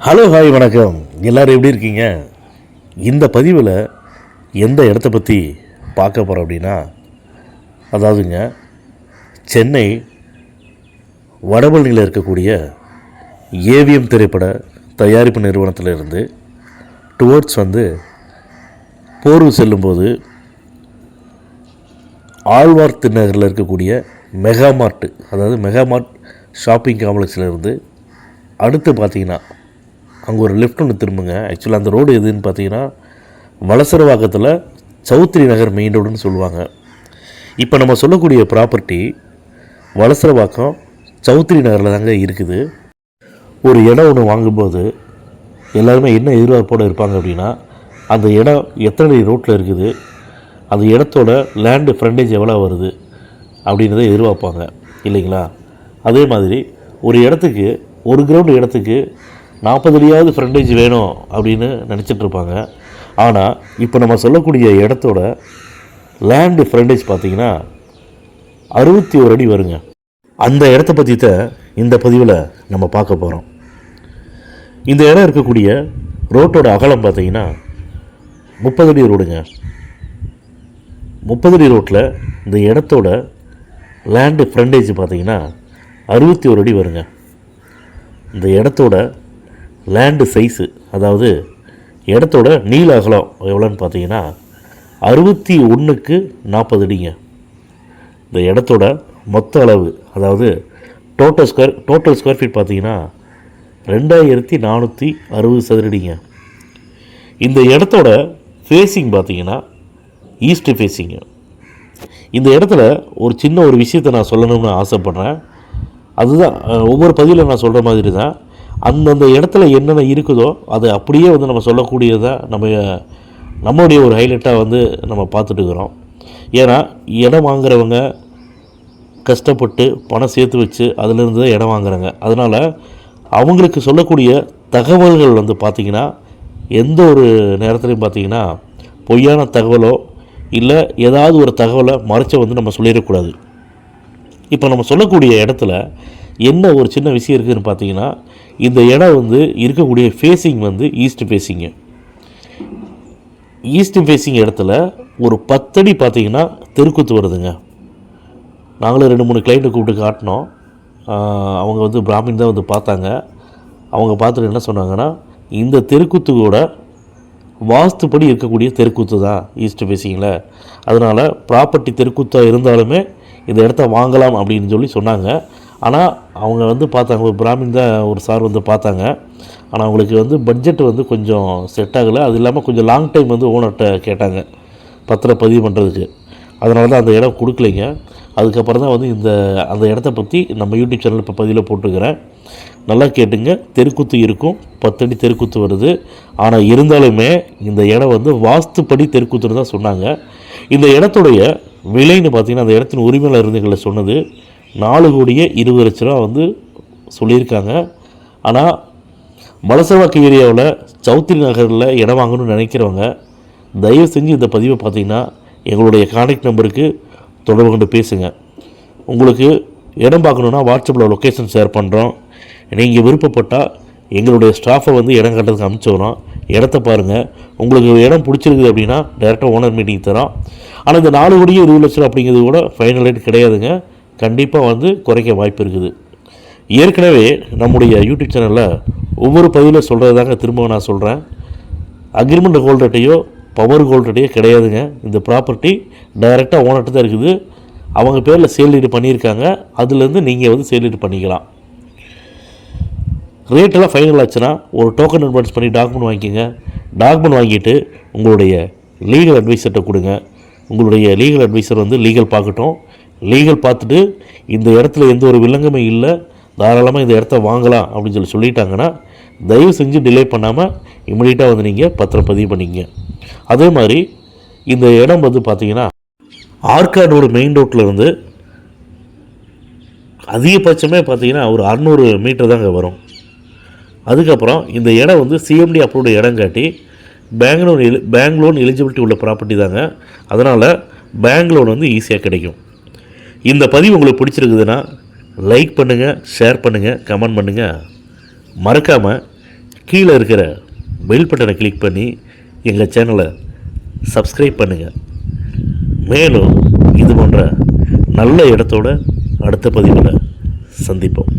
Hello hi வணக்கம். எல்லோரும் எப்படி இருக்கீங்க? இந்த பதிவில் எந்த இடத்த பற்றி பார்க்க போகிறோம் அப்படின்னா, அதாவதுங்க சென்னை வடபழனியில் இருக்கக்கூடிய ஏவிஎம் திரைப்பட தயாரிப்பு நிறுவனத்திலிருந்து டுவர்ட்ஸ் போரூர் செல்லும்போது ஆழ்வார் திருநகரில் இருக்கக்கூடிய மெகா மார்ட், அதாவது மெகா மார்ட் ஷாப்பிங் காம்ப்ளெக்ஸில் இருந்து அடுத்து பார்த்திங்கன்னா அங்கே ஒரு லெஃப்ட் ஒன்று திரும்புங்க. ஆக்சுவலாக அந்த ரோடு எதுன்னு பார்த்தீங்கன்னா வலசரவாக்கத்தில் சௌத்ரி நகர் மெயின் ரோடுன்னு சொல்லுவாங்க. இப்போ நம்ம சொல்லக்கூடிய ப்ராப்பர்ட்டி வலசரவாக்கம் சௌத்ரி நகரில் தாங்க இருக்குது. ஒரு இடம் ஒன்று வாங்கும்போது எல்லாருமே என்ன எதிர்பார்ப்போடு இருப்பாங்க அப்படின்னா, அந்த இடம் எத்தனை ரோட்டில் இருக்குது, அந்த இடத்தோட லேண்டு ஃப்ரண்டேஜ் எவ்வளோ வருது அப்படின்றத எதிர்பார்ப்பாங்க இல்லைங்களா? அதே மாதிரி ஒரு இடத்துக்கு, ஒரு கிரவுண்டு இடத்துக்கு 40 அடியாவது ஃப்ரண்டேஜ் வேணும் அப்படின்னு நினச்சிட்ருப்பாங்க. ஆனால் இப்போ நம்ம சொல்லக்கூடிய இடத்தோட லேண்டு ஃப்ரண்டேஜ் பார்த்திங்கன்னா 61 அடி வருங்க. அந்த இடத்த பற்றி தான் இந்த பதிவில் நம்ம பார்க்க போகிறோம். இந்த இடம் இருக்கக்கூடிய ரோட்டோட அகலம் பார்த்திங்கன்னா 30 அடி ரோடுங்க. 30 அடி ரோட்டில் இந்த இடத்தோட லேண்டு ஃப்ரண்டேஜ் பார்த்திங்கன்னா 61 அடி வருங்க. இந்த இடத்தோட லேண்டு சைஸு, அதாவது இடத்தோட நீள அகலம் எவ்வளோன்னு பார்த்தீங்கன்னா 61:40 அடிங்க. இந்த இடத்தோட மொத்த அளவு, அதாவது டோட்டல் ஸ்கொயர் ஃபீட் பார்த்தீங்கன்னா 2460 சதுரடிங்க. இந்த இடத்தோட ஃபேஸிங் பார்த்தீங்கன்னா ஈஸ்ட் ஃபேஸிங்கு. இந்த இடத்துல ஒரு சின்ன ஒரு விஷயத்தை நான் சொல்லணும்னு ஆசைப்பட்றேன். அதுதான் ஒவ்வொரு பதிவில் நான் சொல்கிற மாதிரி தான். அந்தந்த இடத்துல என்னென்ன இருக்குதோ அதை அப்படியே நம்ம சொல்லக்கூடியதான் நம்மளுடைய ஒரு ஹைலைட்டாக நம்ம பார்த்துட்டுக்கிறோம். ஏன்னா இடம் வாங்குறவங்க கஷ்டப்பட்டு பணம் சேர்த்து வச்சு அதிலிருந்து தான் இடம் வாங்குறாங்க. அதனால் அவங்களுக்கு சொல்லக்கூடிய தகவல்கள் பார்த்திங்கன்னா எந்த ஒரு நேரத்துலையும் பார்த்திங்கன்னா பொய்யான தகவலோ இல்லை ஏதாவது ஒரு தகவலை மறைச்ச நம்ம சொல்லிடக்கூடாது. இப்போ நம்ம சொல்லக்கூடிய இடத்துல என்ன ஒரு சின்ன விஷயம் இருக்குதுன்னு பார்த்தீங்கன்னா, இந்த இடம் இருக்கக்கூடிய facing east facing. East facing இடத்துல ஒரு 10 அடி பார்த்திங்கன்னா தெருக்கூத்து வருதுங்க. நாங்களும் 2-3 கிளைண்ட்டை கூப்பிட்டு காட்டினோம். அவங்க பிராமின் தான் பார்த்தாங்க. அவங்க பார்த்துட்டு என்ன சொன்னாங்கன்னா, இந்த தெருக்கூத்து கூட வாஸ்துப்படி இருக்கக்கூடிய தெருக்கூத்து தான் ஈஸ்ட் ஃபேஸிங்கில். அதனால் ப்ராப்பர்ட்டி தெருக்கூத்தாக இருந்தாலுமே இந்த இடத்த வாங்கலாம் அப்படின்னு சொல்லி சொன்னாங்க. ஆனால் அவங்க பார்த்தாங்க, ஒரு பிராமின் தான் ஒரு சார் பார்த்தாங்க. ஆனால் அவங்களுக்கு பட்ஜெட் கொஞ்சம் செட் ஆகலை. அது இல்லாமல் கொஞ்சம் லாங் டைம் ஓனர்கிட்ட கேட்டாங்க பத்திரம் பதிவு பண்ணுறதுக்கு. அதனால தான் அந்த இடம் கொடுக்கலைங்க. அதுக்கப்புறம் தான் அந்த இடத்த பற்றி நம்ம யூடியூப் சேனல் இப்போ பதிவில் போட்டுக்கிறேன். நல்லா கேட்டுங்க. தெருக்கூத்து இருக்கும், 10 அடி தெருக்கூத்து வருது. ஆனால் இருந்தாலுமே இந்த இடம் வாஸ்துப்படி தெருக்கூத்துன்னு தான் சொன்னாங்க. இந்த இடத்துடைய விலைன்னு பார்த்திங்கன்னா, அந்த இடத்தின் உரிமையாளர் இருந்துகளை சொன்னது 4,20,00,000 சொல்லியிருக்காங்க. ஆனால் வலசரவாக்கம் ஏரியாவில் சௌத்ரி நகரில் இடம் வாங்கணும்னு நினைக்கிறவங்க தயவு செஞ்சு இந்த பதிவை பார்த்திங்கன்னா எங்களுடைய கான்டாக்ட் நம்பருக்கு தொடர்பு கொண்டு பேசுங்க. உங்களுக்கு இடம் பார்க்கணுன்னா வாட்ஸ்அப்பில் லொக்கேஷன் ஷேர் பண்ணுறோம். நீங்கள் விருப்பப்பட்டால் எங்களுடைய ஸ்டாஃபை இடம் கட்டுறதுக்கு அனுப்பிச்சிடுறோம். இடத்த பாருங்கள். உங்களுக்கு இடம் பிடிச்சிருக்குது அப்படின்னா டேரெக்டாக ஓனர் மீட்டிங் தரோம். ஆனால் இந்த 4,20,00,000 அப்படிங்கிறது கூட ஃபைனல் ரேட் கிடையாதுங்க. கண்டிப்பாக குறைக்க வாய்ப்பு இருக்குது. ஏற்கனவே நம்முடைய யூடியூப் சேனலில் ஒவ்வொரு பதிவில் சொல்கிறது திரும்ப நான் சொல்கிறேன். அக்ரிமெண்ட் ஹோல்டர்ட்டையோ பவர் ஹோல்டர்ட்டையோ கிடையாதுங்க. இந்த ப்ராப்பர்ட்டி டைரெக்டாக ஓனர்கிட்ட தான் இருக்குது. அவங்க பேரில் சேல் டீட் பண்ணியிருக்காங்க. அதுலேருந்து நீங்கள் சேல் டீட் பண்ணிக்கலாம். ரேட்டெல்லாம் ஃபைனல் ஆச்சுன்னா ஒரு டோக்கன் அட்வான்ஸ் பண்ணி டாக்குமெண்ட் வாங்கிக்கோங்க. டாக்குமெண்ட் வாங்கிட்டு உங்களுடைய லீகல் அட்வைசர்கிட்ட கொடுங்க. உங்களுடைய லீகல் அட்வைசர் லீகல் பார்க்கட்டும். லீகல் பார்த்துட்டு இந்த இடத்துல எந்த ஒரு வில்லங்கமே இல்லை, தாராளமாக இந்த இடத்த வாங்கலாம் அப்படின்னு சொல்லிட்டாங்கன்னா தயவு செஞ்சு டிலே பண்ணாமல் இமீடியட்டாக நீங்கள் பத்திரம் பதிவு பண்ணிக்கங்க. அதே மாதிரி இந்த இடம் பார்த்திங்கன்னா ஆற்காடு ஒரு மெயின் ரோட்டில் அதிகபட்சமே பார்த்திங்கன்னா ஒரு 600 மீட்டர் தாங்க வரும். அதுக்கப்புறம் இந்த இடம் சிஎம்டி அப்ரூவ்டு இடம் காட்டி பேங்க் லோன் எலிஜிபிலிட்டி உள்ள ப்ராப்பர்ட்டி தாங்க. அதனால் பேங்க் லோன் ஈஸியாக கிடைக்கும். இந்த பதிவு உங்களுக்கு பிடிச்சிருக்குதுன்னா லைக் பண்ணுங்கள், ஷேர் பண்ணுங்கள், கமெண்ட் பண்ணுங்கள். மறக்காமல் கீழே இருக்கிற பெல் பட்டனை கிளிக் பண்ணி எங்கள் சேனலை சப்ஸ்கிரைப் பண்ணுங்கள். மேலும் இது போன்ற நல்ல இடத்தோட அடுத்த பதிவில் சந்திப்போம்.